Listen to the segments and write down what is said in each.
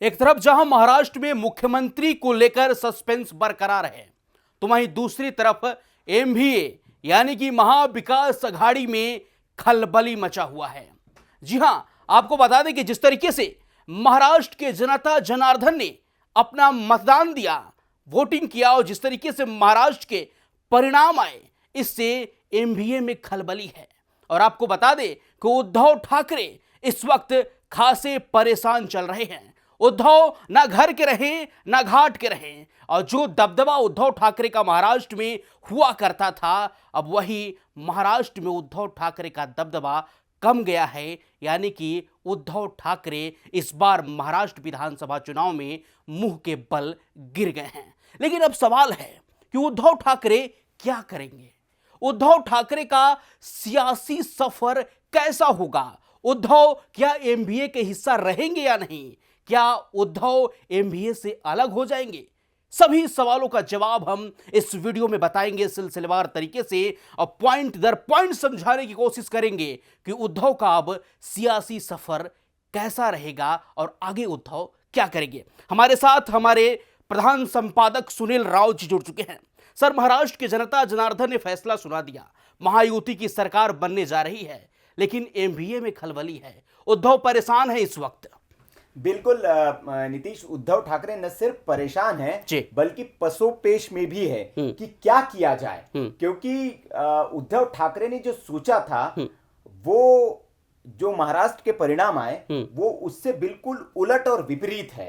एक तरफ जहां महाराष्ट्र में मुख्यमंत्री को लेकर सस्पेंस बरकरार है, तो वहीं दूसरी तरफ एमवीए यानी कि महाविकास अघाड़ी में खलबली मचा हुआ है। जी हां, आपको बता दें कि जिस तरीके से महाराष्ट्र के जनता जनार्दन ने अपना मतदान दिया, वोटिंग किया और जिस तरीके से महाराष्ट्र के परिणाम आए, इससे एमवीए में खलबली है। और आपको बता दें कि उद्धव ठाकरे इस वक्त खासे परेशान चल रहे हैं। उद्धव ना घर के रहे ना घाट के रहे, और जो दबदबा उद्धव ठाकरे का महाराष्ट्र में हुआ करता था, अब वही महाराष्ट्र में उद्धव ठाकरे का दबदबा कम गया है। यानी कि उद्धव ठाकरे इस बार महाराष्ट्र विधानसभा चुनाव में मुंह के बल गिर गए हैं। लेकिन अब सवाल है कि उद्धव ठाकरे क्या करेंगे? उद्धव ठाकरे का सियासी सफर कैसा होगा? उद्धव क्या एमवीए के हिस्सा रहेंगे या नहीं? क्या उद्धव एमवीए से अलग हो जाएंगे? सभी सवालों का जवाब हम इस वीडियो में बताएंगे सिलसिलेवार तरीके से, और पॉइंट दर पॉइंट समझाने की कोशिश करेंगे कि उद्धव का अब सियासी सफर कैसा रहेगा और आगे उद्धव क्या करेंगे। हमारे साथ हमारे प्रधान संपादक सुनील राव जी जुड़ चुके हैं। सर, महाराष्ट्र के जनता जनार्दन ने फैसला सुना दिया, महायुति की सरकार बनने जा रही है, लेकिन एमवीए में खलबली है, उद्धव परेशान है इस वक्त। बिल्कुल नीतीश, उद्धव ठाकरे न सिर्फ परेशान है बल्कि पसोपेश में भी है कि क्या किया जाए, क्योंकि उद्धव ठाकरे ने जो सोचा था वो जो महाराष्ट्र के परिणाम आए वो उससे बिल्कुल उलट और विपरीत है।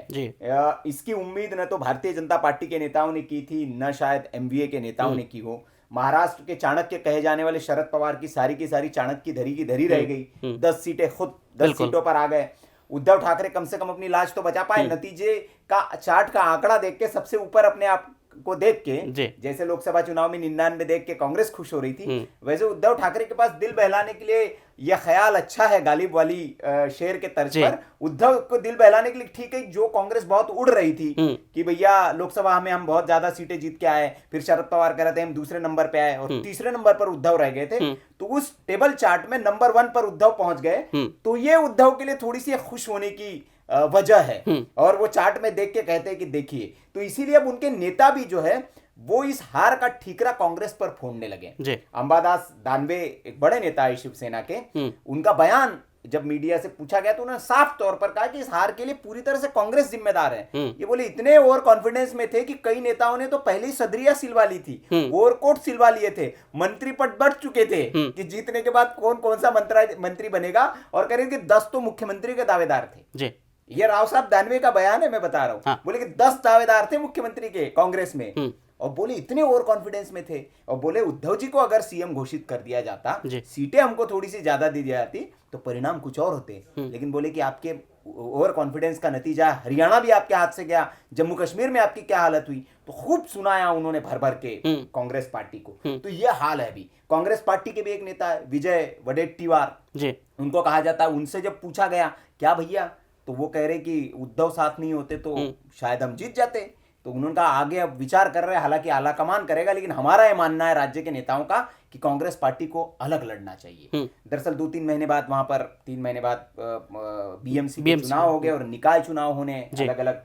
इसकी उम्मीद न तो भारतीय जनता पार्टी के नेताओं ने की थी, न शायद एमवीए के नेताओं ने की हो। महाराष्ट्र के चाणक्य कहे जाने वाले शरद पवार की सारी चाणक्य की धरी रह गई। 10 सीटें खुद 10 सीटों पर आ गए। उद्धव ठाकरे कम से कम अपनी लाज तो बचा पाए। नतीजे का चार्ट का आंकड़ा देख के, सबसे ऊपर अपने आप को देख के, जैसे लोकसभा चुनाव में 99 देख के कांग्रेस खुश हो रही थी, वैसे उद्धव ठाकरे के पास दिल बहलाने के लिए यह ख्याल अच्छा है, गालिब वाली शेर के तर्ज पर उद्धव को दिल बहलाने के लिए ठीक है। जो कांग्रेस बहुत उड़ रही थी कि भैया लोकसभा में हम बहुत ज्यादा सीटें जीत के आए, फिर शरद पवार कह रहे थे हम दूसरे नंबर पे आए और तीसरे नंबर पर उद्धव रह गए थे, तो उस टेबल चार्ट में नंबर 1 पर उद्धव पहुंच गए। तो ये उद्धव के लिए थोड़ी सी खुश होने की वजह है, और वो चार्ट में देख के कहते हैं कि देखिए, तो इसीलिए अब उनके नेता भी जो है वो इस हार का ठीकरा कांग्रेस पर फोड़ने लगे। अंबादास दानवे एक बड़े नेता है शिवसेना के, उनका बयान जब मीडिया से पूछा गया तो उन्होंने साफ तौर पर कहा कि इस हार के लिए पूरी तरह से कांग्रेस जिम्मेदार है। ये बोले इतने ओवर कॉन्फिडेंस में थे कि कई नेताओं ने तो पहले ही सदरिया सिलवा ली थी, ओवरकोट सिलवा लिए थे, मंत्री पद बढ़ चुके थे कि जीतने के बाद कौन सा मंत्री बनेगा, और करेंगे 10 तो मुख्यमंत्री के दावेदार थे। ये राव साहब दानवे का बयान है, मैं बता रहा हूं। बोले कि 10 दावेदार थे मुख्यमंत्री के कांग्रेस में, और बोले इतने ओवर कॉन्फिडेंस में थे, और बोले उद्धव जी को अगर सीएम घोषित कर दिया जाता, सीटें हमको थोड़ी सी ज्यादा दी जाती, तो परिणाम कुछ और होते। लेकिन बोले कि आपके ओवर कॉन्फिडेंस का नतीजा हरियाणा भी आपके हाथ से गया, जम्मू कश्मीर में आपकी क्या हालत हुई। तो खूब सुनाया उन्होंने भर भर के कांग्रेस पार्टी को। तो यह हाल है अभी। कांग्रेस पार्टी के भी एक नेता है विजय वडेट्टीवार, उनको कहा जाता है, उनसे जब पूछा गया क्या भैया, तो वो कह रहे कि उद्धव साथ नहीं होते तो शायद हम जीत जाते। तो उन्होंने कहा आगे अब विचार कर रहे हैं, हालांकि आला कमान करेगा, लेकिन हमारा यह मानना है राज्य के नेताओं का कि कांग्रेस पार्टी को अलग लड़ना चाहिए। दरअसल 2-3 महीने बाद वहां पर 3 महीने बाद बीएमसी के चुनाव हो गए और निकाय चुनाव होने अलग अलग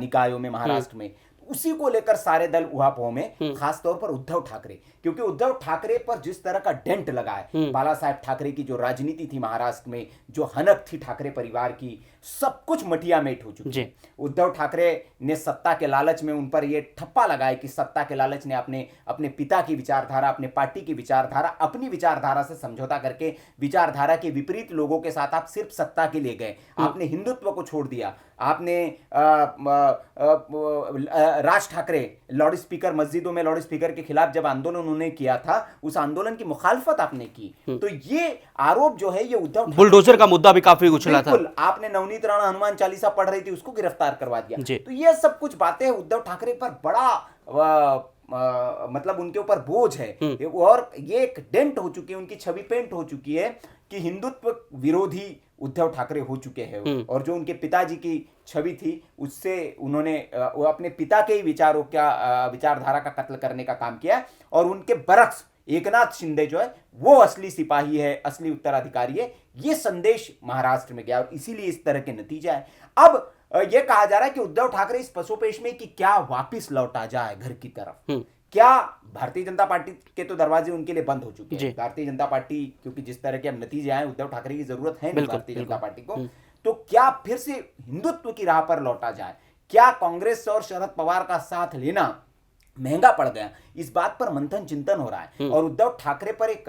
निकायों में महाराष्ट्र में। उसी को लेकर सारे दल उहापोह में, खास तौर पर उद्धव ठाकरे, क्योंकि उद्धव ठाकरे पर जिस तरह का डेंट लगा है, बाला साहेब ठाकरे की जो राजनीति थी महाराष्ट्र में, जो हनक थी ठाकरे परिवार की, सब कुछ मटिया मेट हो चुकी है। उद्धव ठाकरे ने सत्ता के लालच में उन पर यह ठप्पा लगाया कि सत्ता के लालच ने अपने पिता की विचारधारा, अपने पार्टी की विचारधारा, अपनी विचारधारा से समझौता करके विचारधारा के विपरीत लोगों के साथ आप सिर्फ सत्ता के लिए गए। आपने हिंदुत्व को छोड़ दिया, आपने राज ठाकरे लाउड स्पीकर, मस्जिदों में लाउड स्पीकर के खिलाफ जब आंदोलन उन्होंने किया था, उस आंदोलन की मुखालफत आपने की। तो ये आरोप जो है ये उद्धव बुलडोजर का मुद्दा भी काफी उछला था। आपने नवनीत राणा हनुमान चालीसा पढ़ रही थी, उसको गिरफ्तार करवा दिया। तो ये सब कुछ बातें उद्धव ठाकरे पर बड़ा मतलब उनके ऊपर बोझ है, और ये एक डेंट हो चुकी है, उनकी छवि पेंट हो चुकी है कि हिंदुत्व विरोधी उद्धव ठाकरे हो चुके हैं। और जो उनके पिताजी की छवि थी उससे उन्होंने वो अपने पिता के ही विचारधारा का कत्ल करने का काम किया, और उनके बरक्स एकनाथ शिंदे जो है वो असली सिपाही है, असली उत्तराधिकारी है। ये संदेश महाराष्ट्र में गया, और इसीलिए इस तरह के नतीजा है। अब ये कहा जा रहा है कि उद्धव ठाकरे इस पसोपेश में कि क्या वापिस लौटा जाए घर की तरफ। क्या भारतीय जनता पार्टी के तो दरवाजे उनके लिए बंद हो चुके हैं। भारतीय जनता पार्टी, क्योंकि जिस तरह के अब नतीजे आए, उद्धव ठाकरे की जरूरत है नहीं भारतीय जनता पार्टी को, तो क्या फिर से हिंदुत्व की राह पर लौटा जाए? क्या कांग्रेस और शरद पवार का साथ लेना महंगा पड़ गया? इस बात पर मंथन चिंतन हो रहा है। और उद्धव ठाकरे पर एक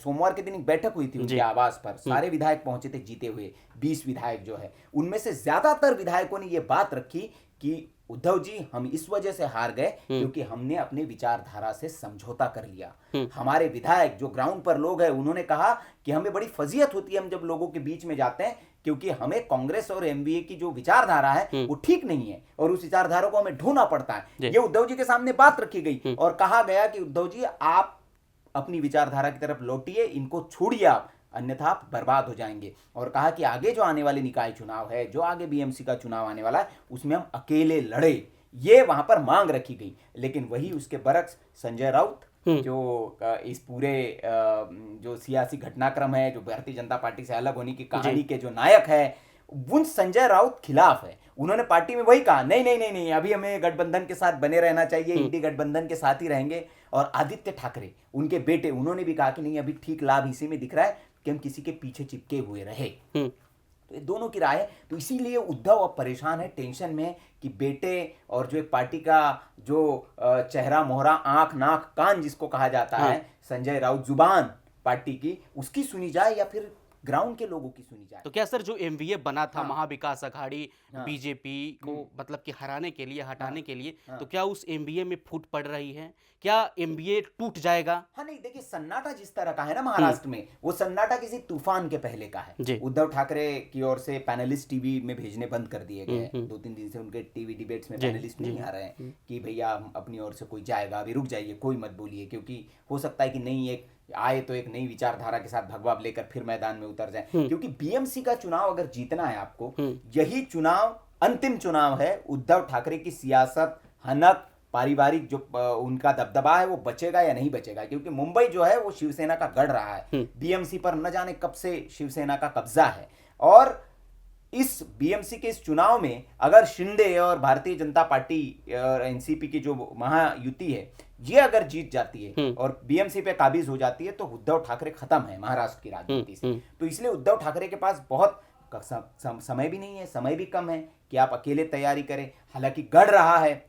सोमवार के दिन एक बैठक हुई थी उनके आवास पर। सारे विधायक पहुंचे थे, जीते हुए 20 विधायक जो है, उनमें से ज्यादातर विधायकों ने यह बात रखी कि उद्धव जी, हम इस वजह से हार गए क्योंकि हमने अपने विचारधारा से समझौता कर लिया। हमारे विधायक जो ग्राउंड पर लोग हैं, उन्होंने कहा कि हमें बड़ी फजीयत होती है हम जब लोगों के बीच में जाते हैं, क्योंकि हमें कांग्रेस और एमवीए की जो विचारधारा है वो ठीक नहीं है और उस विचारधारा को हमें ढूंढना पड़ता है। ये उद्धव जी के सामने बात रखी गई और कहा गया कि उद्धव जी, आप अपनी विचारधारा की तरफ लौटिए, इनको छोड़िए आप, अन्यथा आप बर्बाद हो जाएंगे। और कहा कि आगे जो आने वाले निकाय चुनाव है, जो आगे बीएमसी का चुनाव आने वाला है, उसमें हम अकेले लड़े, ये वहां पर मांग रखी गई। लेकिन वही उसके बरक्स संजय राउत, जो इस पूरे जो सियासी घटनाक्रम है, जो भारतीय जनता पार्टी से अलग होने की कहानी के जो नायक है, उन संजय राउत खिलाफ है। उन्होंने पार्टी में वही कहा, नहीं नहीं नहीं नहीं, अभी हमें गठबंधन के साथ बने रहना चाहिए, इंडी गठबंधन के साथ ही रहेंगे। और आदित्य ठाकरे, उनके बेटे, उन्होंने भी कहा कि नहीं, अभी ठीक लाभ इसी में दिख रहा है कि हम किसी के पीछे चिपके हुए रहे। तो ये दोनों की राय है। तो इसीलिए उद्धव अब परेशान है, टेंशन में कि बेटे और जो एक पार्टी का जो चेहरा मोहरा, आंख नाक कान जिसको कहा जाता है, संजय राउत, जुबान पार्टी की, उसकी सुनी जाए या फिर ग्राउंड के लोगों की सुनी जाए। तो क्या सर, जो एमवीए बना था महाविकास अघाड़ी बीजेपी को मतलब कि हराने के लिए, हटाने के लिए, तो क्या उस एमवीए में फूट पड़ रही है? क्या एमवीए टूट जाएगा? हाँ, नहीं, देखिए, सन्नाटा जिस तरह का है ना महाराष्ट्र में, वो सन्नाटा किसी तूफान के पहले का है। उद्धव ठाकरे की ओर से पैनलिस्ट टीवी में भेजने बंद कर दिए गए हैं। 2-3 दिन से उनके टीवी डिबेट्स में पैनलिस्ट नहीं आ रहे हैं कि भैया अपनी ओर से कोई जाएगा, अभी रुक जाइए, कोई मत बोलिए, क्योंकि हो सकता है कि नहीं एक आए तो एक नई विचारधारा के साथ भगवा लेकर फिर मैदान में उतर जाए। क्योंकि बीएमसी का चुनाव अगर जीतना है आपको, यही चुनाव अंतिम चुनाव है। उद्धव ठाकरे की सियासत, हनक, पारिवारिक जो उनका दबदबा है, वो बचेगा या नहीं बचेगा? क्योंकि मुंबई जो है वो शिवसेना का गढ़ रहा है। बीएमसी पर न जाने कब से शिवसेना का कब्जा है। और इस बीएमसी के इस चुनाव में अगर शिंदे और भारतीय जनता पार्टी और एनसीपी की जो महायुति है, ये अगर जीत जाती है और बीएमसी पे काबिज हो जाती है, तो उद्धव ठाकरे खत्म है महाराष्ट्र की राजनीति से। तो इसलिए उद्धव ठाकरे के पास बहुत समय भी नहीं है, समय भी कम है कि आप अकेले तैयारी करें। हालांकि गढ़ रहा है,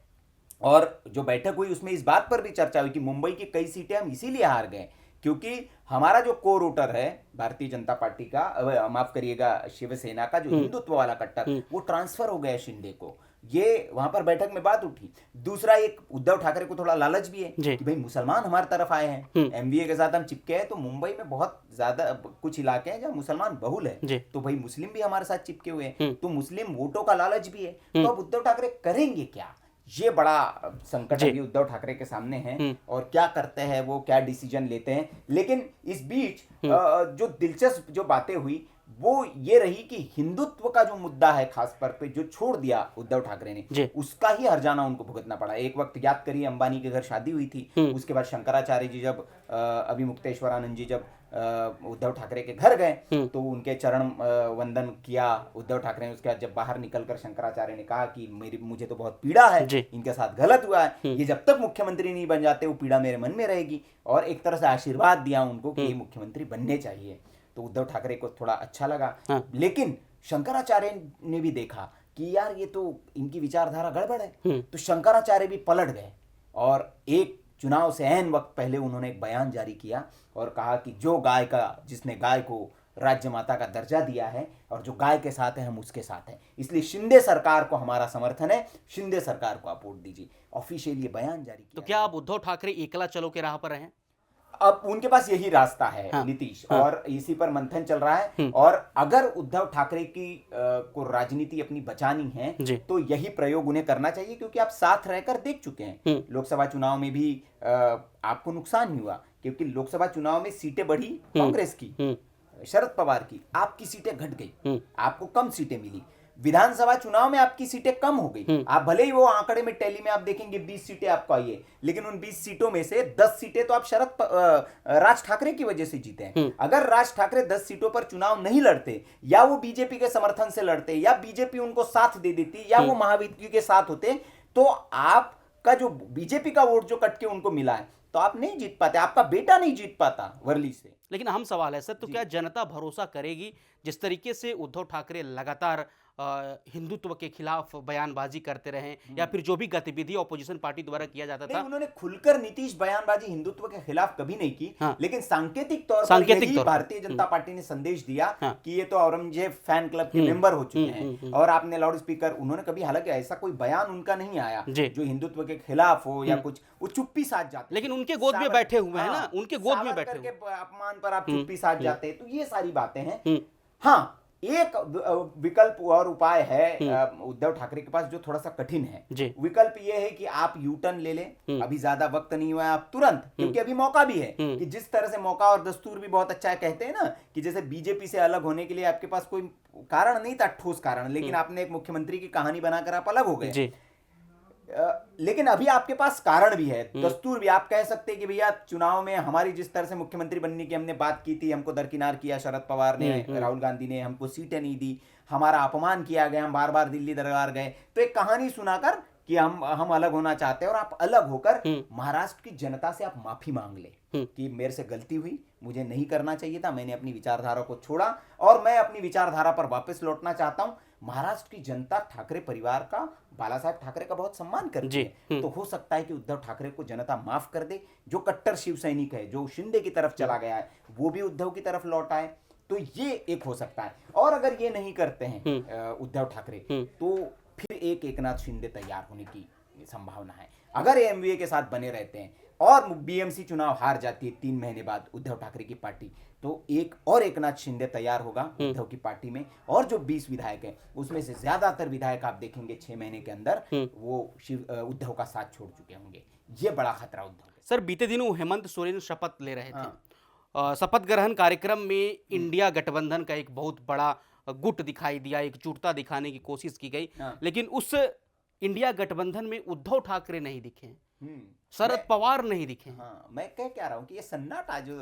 और जो बैठक हुई उसमें इस बात पर भी चर्चा हुई कि मुंबई की कई सीटें हम इसीलिए हार गए क्योंकि हमारा जो कोर वोटर है भारतीय जनता पार्टी का, माफ करिएगा शिवसेना का, जो हिंदुत्व वाला कट्टर, वो ट्रांसफर हो गया शिंदे को। ये वहां पर बैठक में बात उठी। दूसरा, एक उद्धव ठाकरे को थोड़ा लालच भी है कि भाई मुसलमान हमारी तरफ आए हैं, एमवीए के साथ हम चिपके हैं, तो मुंबई में बहुत ज्यादा कुछ इलाके हैं जहाँ मुसलमान बहुल है, तो भाई मुस्लिम भी हमारे साथ चिपके हुए हैं, तो मुस्लिम वोटों का लालच भी है। तो अब उद्धव ठाकरे करेंगे क्या? ये बड़ा संकट अभी उद्धव ठाकरे के सामने है, और क्या करते हैं वो, क्या डिसीजन लेते हैं। लेकिन इस बीच जो दिलचस्प जो बातें हुई वो ये रही कि हिंदुत्व का जो मुद्दा है खास पर पे जो छोड़ दिया उद्धव ठाकरे ने, उसका ही हर्जाना उनको भुगतना पड़ा। एक वक्त याद करिए अंबानी के घर शादी हुई थी, उसके बाद शंकराचार्य जी जब अभी मुक्तेश्वरानंद जी जब उद्धव ठाकरे के घर गए तो उनके चरण वंदन किया उद्धव ठाकरे ने। उसके बाद जब बाहर निकलकर शंकराचार्य ने कहा कि मुझे तो बहुत पीड़ा है, इनके साथ गलत हुआ है, ये जब तक मुख्यमंत्री नहीं बन जाते वो पीड़ा मेरे मन में रहेगी, और एक तरह से आशीर्वाद दिया उनको कि ये मुख्यमंत्री बनने चाहिए। तो उद्धव ठाकरे को थोड़ा अच्छा लगा। लेकिन शंकराचार्य ने भी देखा कि यार ये तो इनकी विचारधारा गड़बड़ है, तो शंकराचार्य भी पलट गए और एक चुनाव से ऐन वक्त पहले उन्होंने एक बयान जारी किया और कहा कि जिसने गाय को राज्य माता का दर्जा दिया है और जो गाय के साथ है हम उसके साथ हैं, इसलिए शिंदे सरकार को हमारा समर्थन है, शिंदे सरकार को आप वोट दीजिए। ऑफिशियली बयान जारी किया। तो क्या अब उद्धव ठाकरे एकला चलो के राह पर हैं? अब उनके पास यही रास्ता है नीतीश, और इसी पर मंथन चल रहा है। और अगर उद्धव ठाकरे की को राजनीति अपनी बचानी है तो यही प्रयोग उन्हें करना चाहिए, क्योंकि आप साथ रहकर देख चुके हैं। लोकसभा चुनाव में भी आपको नुकसान नहीं हुआ, क्योंकि लोकसभा चुनाव में सीटें बढ़ी कांग्रेस की, शरद पवार की, आपकी सीटें घट गई, आपको कम सीटें मिली। विधानसभा चुनाव में आपकी सीटें कम हो गई। आप भले ही वो आंकड़े में टैली में आप देखेंगे 20 सीटें आपको आई है, लेकिन उन 20 सीटों में से 10 सीटें तो आप राज ठाकरे की वजह से जीते हैं। अगर राज ठाकरे 10 सीटों पर चुनाव नहीं लड़ते, या वो बीजेपी के समर्थन से लड़ते, या बीजेपी उनको साथ दे देती, या वो महाविद्यालय के साथ होते, तो आपका जो बीजेपी का वोट जो कट के उनको मिला है, तो आप नहीं जीत पाते, आपका बेटा नहीं जीत पाता वर्ली से। लेकिन अहम सवाल है सर, तो क्या जनता भरोसा करेगी? जिस तरीके से उद्धव ठाकरे लगातार हिंदुत्व के खिलाफ बयानबाजी करते रहे, या फिर जो भी गतिविधि ऑपोजिशन पार्टी द्वारा किया जाता था, उन्होंने खुलकर नीतीश बयानबाजी हिंदुत्व के खिलाफ कभी नहीं की। हाँ। लेकिन सांकेतिक तौर पर भारतीय जनता पार्टी ने संदेश दिया कि ये तो औरंगजेब फैन क्लब के मेंबर हो चुके हैं, और आपने लाउड स्पीकर, उन्होंने कभी, हालांकि ऐसा कोई बयान उनका नहीं आया जो हिंदुत्व के खिलाफ हो या कुछ, वो चुप्पी साध जाते। लेकिन उनके गोद में बैठे हुए हैं ना, उनके गोद में बैठे हुए, अपमान पर आप चुप्पी साध जाते हैं, तो ये सारी बातें हैं। हाँ, एक विकल्प और उपाय है उद्धव ठाकरे के पास जो थोड़ा सा कठिन है। विकल्प ये है कि आप यू टर्न ले लें, अभी ज्यादा वक्त नहीं हुआ है, आप तुरंत, क्योंकि अभी मौका भी है कि जिस तरह से मौका और दस्तूर भी बहुत अच्छा है, कहते हैं ना कि जैसे बीजेपी से अलग होने के लिए आपके पास कोई कारण नहीं था, ठोस कारण, लेकिन आपने एक मुख्यमंत्री की कहानी बनाकर आप अलग हो गए। लेकिन अभी आपके पास कारण भी है, दस्तूर भी, आप कह सकते हैं कि भैया चुनाव में हमारी जिस तरह से मुख्यमंत्री बनने की हमने बात की थी, हमको दरकिनार किया शरद पवार ने, राहुल गांधी ने, हमको सीटें नहीं दी, हमारा अपमान किया गया, हम बार बार दिल्ली दरबार गए, तो एक कहानी सुनाकर कि हम अलग होना चाहते हैं, और आप अलग होकर महाराष्ट्र की जनता से आप माफी मांग ले कि मेरे से गलती हुई, मुझे नहीं करना चाहिए था, मैंने अपनी विचारधारा को छोड़ा और मैं अपनी विचारधारा पर वापस लौटना चाहता हूं। महाराष्ट्र की जनता ठाकरे परिवार का, बाला साहेब ठाकरे का बहुत सम्मान करती है, तो हो सकता है कि उद्धव ठाकरे को जनता माफ कर दे। जो कट्टर शिव सैनिक है, जो शिंदे की तरफ चला गया है, वो भी उद्धव की तरफ लौट आए, तो ये एक हो सकता है। और अगर ये नहीं करते हैं उद्धव ठाकरे, तो फिर एक एकनाथ शिंदे तैयार होने की संभावना है। अगर एमवीए के साथ बने रहते हैं और बीएमसी चुनाव हार जाती है 3 महीने बाद उद्धव ठाकरे की पार्टी, तो एक और एकनाथ शिंदे तैयार होगा उद्धव की पार्टी में, और जो 20 विधायक हैं उसमें से ज्यादातर विधायक आप देखेंगे 6 महीने के अंदर वो उद्धव का साथ छोड़ चुके होंगे। ये बड़ा खतरा उद्धव। सर, बीते दिनों हेमंत सोरेन शपथ ले रहे थे। शपथ ग्रहण कार्यक्रम में इंडिया गठबंधन का एक बहुत बड़ा गुट दिखाई दिया, एकजुटता दिखाने की कोशिश की गई, लेकिन उस इंडिया गठबंधन में उद्धव ठाकरे नहीं दिखे, शरद पवार नहीं दिखे। हाँ, मैं क्या रहा हूँ कि ये सन्नाटा जो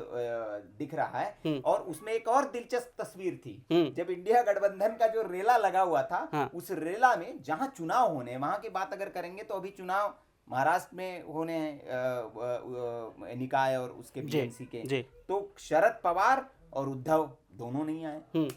दिख रहा है, और उसमें एक और दिलचस्प तस्वीर थी, जब इंडिया गठबंधन का जो रेला लगा हुआ था, उस रेला में जहां चुनाव होने, वहां की बात अगर करेंगे तो अभी चुनाव महाराष्ट्र में होने हैं, निकाय और उसके बीएमसी के, तो शरद पवार और उद्धव दोनों नहीं आए।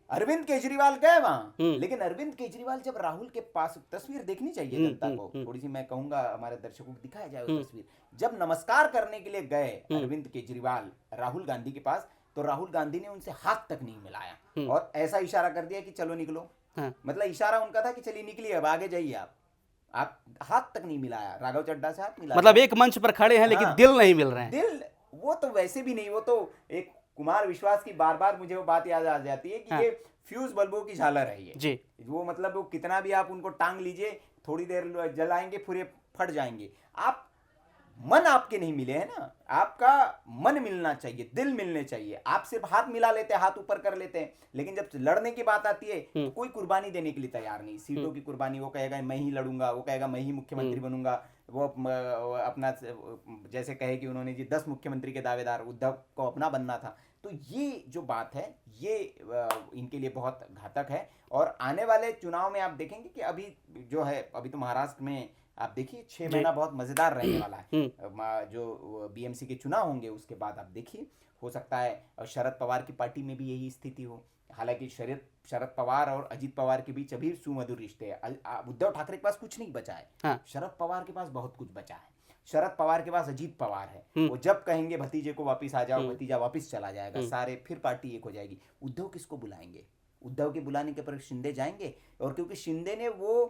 अरविंद केजरीवाल गए वहां, लेकिन अरविंद केजरीवाल जब राहुल के पास, तस्वीर देखनी चाहिए जनता को, थोड़ी सी मैं कहूंगा हमारे दर्शकों को दिखाया जाए वो तस्वीर, जब नमस्कार करने के लिए गए अरविंद केजरीवाल राहुल गांधी के पास, तो राहुल गांधी ने उनसे हाथ तक नहीं मिलाया और ऐसा इशारा कर दिया कि चलो निकलो। मतलब इशारा उनका था कि चलिए निकलिए, अब आगे जाइए। आप हाथ तक नहीं मिलाया, राघव चड्ढा से हाथ मिलाया, मतलब एक मंच पर खड़े हैं लेकिन दिल नहीं मिल रहे हैं। दिल वो तो वैसे भी नहीं, वो तो एक कुमार विश्वास की बार बार मुझे वो बात याद आ जाती है कि ये फ्यूज बल्बों की झालर है ये जी। वो मतलब वो कितना भी आप उनको टांग लीजिए, थोड़ी देर जलाएंगे फिर ये फट जाएंगे। आप मन आपके नहीं मिले हैं ना, आपका मन मिलना चाहिए, दिल मिलने चाहिए। आप सिर्फ हाथ मिला लेते हैं, हाथ ऊपर कर लेते हैं, लेकिन जब लड़ने की बात आती है तो कोई कुर्बानी देने के लिए तैयार नहीं। सीटों की कुर्बानी, वो कहेगा मैं ही लड़ूंगा, वो कहेगा मैं ही मुख्यमंत्री बनूंगा, वो अपना जैसे कहे कि उन्होंने जी 10 मुख्यमंत्री के दावेदार, उद्धव को अपना बनना था। तो ये जो बात है ये इनके लिए बहुत घातक है। और आने वाले चुनाव में आप देखेंगे कि अभी जो है, अभी तो महाराष्ट्र में आप देखिए 6 महीना बहुत मजेदार रहने वाला है। जो बीएमसी के चुनाव होंगे उसके बाद आप देखिए, हो सकता है शरद पवार की पार्टी में भी यही स्थिति हो। हालांकि शरद पवार और अजीत पवार के बीच अभी सुमधुर रिश्ते हैं। उद्धव ठाकरे के पास कुछ नहीं बचा है, शरद पवार के पास बहुत कुछ बचा है। शरद पवार के पास अजीत पवार है, वो जब कहेंगे भतीजे को वापस आ जाओ, भतीजा वापस चला जाएगा, सारे फिर पार्टी एक हो जाएगी। उद्धव किसको बुलाएंगे? उद्धव के बुलाने के पर शिंदे जाएंगे, और क्योंकि शिंदे ने वो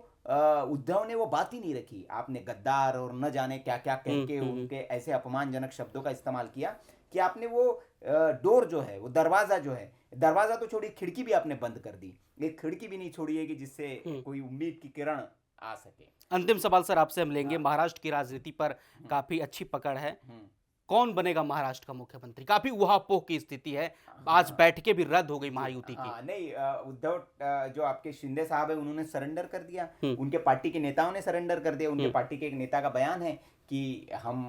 उद्धव ने वो बात ही नहीं रखी। आपने गद्दार और न जाने क्या क्या कह के उनके ऐसे अपमानजनक शब्दों का इस्तेमाल किया कि आपने वो डोर जो है, वो दरवाजा जो है, दरवाजा तो छोड़ी, खिड़की भी आपने बंद कर दी। एक खिड़की भी नहीं छोड़ी है कि जिससे कोई उम्मीद की किरण आ सके। अंतिम सवाल सर आपसे हम लेंगे। महाराष्ट्र की राजनीति पर काफी अच्छी पकड़ है, कौन बनेगा महाराष्ट्र का मुख्यमंत्री? काफी उहापोह की स्थिति है, आज बैठकें भी रद्द हो गई महायुति की। नहीं, उद्धव जो आपके शिंदे साहब है उन्होंने सरेंडर कर दिया, उनके पार्टी के नेताओं ने सरेंडर कर दिया। उनके पार्टी के एक नेता का बयान है कि हम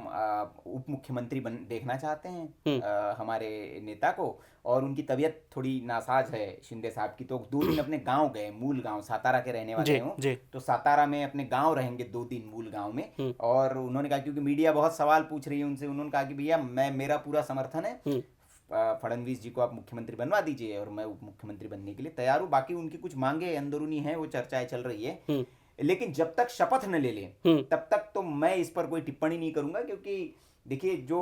उप मुख्यमंत्री देखना चाहते हैं हमारे नेता को, और उनकी तबीयत थोड़ी नासाज है शिंदे साहब की, तो 2 दिन अपने गांव गए, मूल गांव, सातारा के रहने वाले हैं, तो सातारा में अपने गांव रहेंगे 2 दिन मूल गांव में। और उन्होंने कहा, क्योंकि मीडिया बहुत सवाल पूछ रही है उनसे, उन्होंने कहा कि भैया मेरा पूरा समर्थन है, फडणवीस जी को आप मुख्यमंत्री बनवा दीजिए और मैं उप मुख्यमंत्री बनने के लिए तैयार हूँ। बाकी उनकी कुछ मांगे अंदरूनी हैं, वो चर्चाएं चल रही है, लेकिन जब तक शपथ न ले लें तब तक तो मैं इस पर कोई टिप्पणी नहीं करूंगा, क्योंकि देखिए जो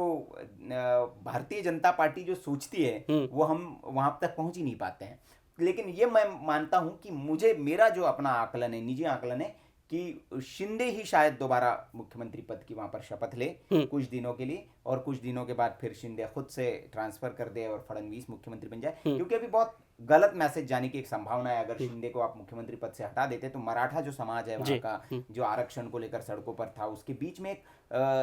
भारतीय जनता पार्टी जो सोचती है वो हम वहां तक पहुंच ही नहीं पाते हैं। लेकिन ये मैं मानता हूं कि मेरा जो अपना आकलन है, निजी आकलन है, कि शिंदे ही शायद दोबारा मुख्यमंत्री पद की वहां पर शपथ ले कुछ दिनों के लिए, और कुछ दिनों के बाद फिर शिंदे खुद से ट्रांसफर कर दे और फडणवीस मुख्यमंत्री बन जाए, क्योंकि अभी बहुत गलत मैसेज जाने की एक संभावना है। अगर शिंदे को आप मुख्यमंत्री पद से हटा देते तो मराठा जो समाज है वहां का, जो आरक्षण को लेकर सड़कों पर था, उसके बीच में एक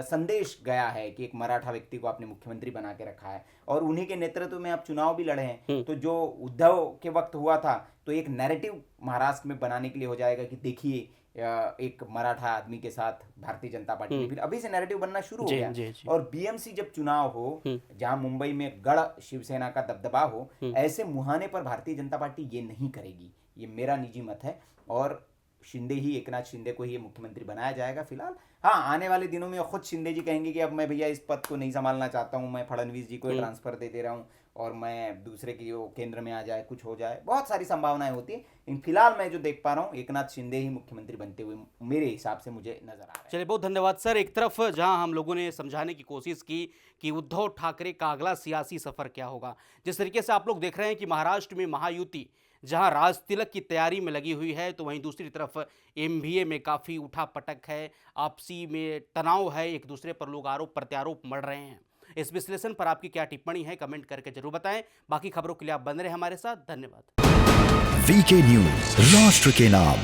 संदेश गया है कि एक मराठा व्यक्ति को आपने मुख्यमंत्री बना के रखा है, और उन्हीं के नेतृत्व में आप चुनाव भी लड़े हैं। तो जो उद्धव के वक्त हुआ था, तो एक नैरेटिव महाराष्ट्र में बनाने के लिए हो जाएगा कि देखिए एक मराठा आदमी के साथ भारतीय जनता पार्टी ने, फिर अभी से नैरेटिव बनना शुरू हो गया। और बीएमसी जब चुनाव हो, जहां मुंबई में गढ़ शिवसेना का दबदबा हो, ऐसे मुहाने पर भारतीय जनता पार्टी ये नहीं करेगी, ये मेरा निजी मत है। और शिंदे ही, एकनाथ शिंदे को ही मुख्यमंत्री बनाया जाएगा फिलहाल। हाँ, आने वाले दिनों में खुद शिंदे जी कहेंगे कि अब मैं भैया इस पद को नहीं संभालना चाहता हूँ, मैं फडणवीस जी को ट्रांसफर दे रहा हूँ और मैं दूसरे की वो केंद्र में आ जाए, कुछ हो जाए, बहुत सारी संभावनाएं होती है। लेकिन फिलहाल मैं जो देख पा रहा हूँ, एकनाथ शिंदे ही मुख्यमंत्री बनते हुए मेरे हिसाब से मुझे नजर आ रहा है। चलिए, बहुत धन्यवाद सर। एक तरफ जहां हम लोगों ने समझाने की कोशिश की कि उद्धव ठाकरे का अगला सियासी सफर क्या होगा, जिस तरीके से आप लोग देख रहे हैं कि महाराष्ट्र में महायुति जहां राज तिलक की तैयारी में लगी हुई है, तो वहीं दूसरी तरफ एमवीए में काफ़ी उठापटक है, आपसी में तनाव है, एक दूसरे पर लोग आरोप प्रत्यारोप मढ़ रहे हैं। इस विश्लेषण पर आपकी क्या टिप्पणी है, कमेंट करके जरूर बताएं। बाकी खबरों के लिए आप बने रहे हमारे साथ। धन्यवाद। वीके न्यूज, राष्ट्र के नाम।